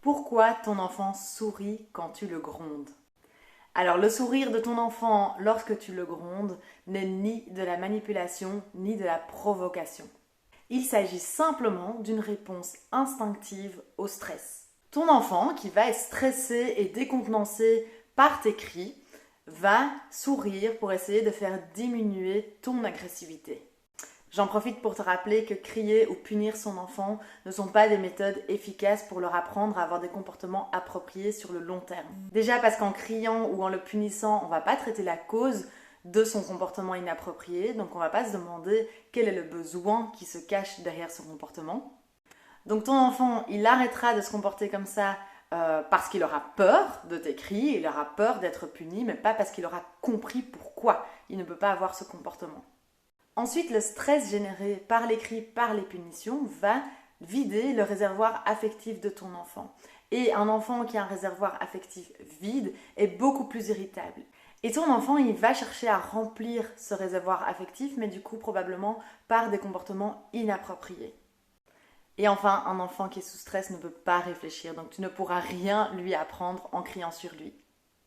Pourquoi ton enfant sourit quand tu le grondes? Alors, le sourire de ton enfant lorsque tu le grondes n'est ni de la manipulation ni de la provocation. Il s'agit simplement d'une réponse instinctive au stress. Ton enfant, qui va être stressé et décontenancé par tes cris, va sourire pour essayer de faire diminuer ton agressivité. J'en profite pour te rappeler que crier ou punir son enfant ne sont pas des méthodes efficaces pour leur apprendre à avoir des comportements appropriés sur le long terme. Déjà parce qu'en criant ou en le punissant, on ne va pas traiter la cause de son comportement inapproprié, donc on ne va pas se demander quel est le besoin qui se cache derrière ce comportement. Donc ton enfant, il arrêtera de se comporter comme ça parce qu'il aura peur de tes cris, il aura peur d'être puni, mais pas parce qu'il aura compris pourquoi il ne peut pas avoir ce comportement. Ensuite, le stress généré par les cris, par les punitions, va vider le réservoir affectif de ton enfant. Et un enfant qui a un réservoir affectif vide est beaucoup plus irritable. Et ton enfant, il va chercher à remplir ce réservoir affectif, mais du coup, probablement par des comportements inappropriés. Et enfin, un enfant qui est sous stress ne peut pas réfléchir, donc tu ne pourras rien lui apprendre en criant sur lui.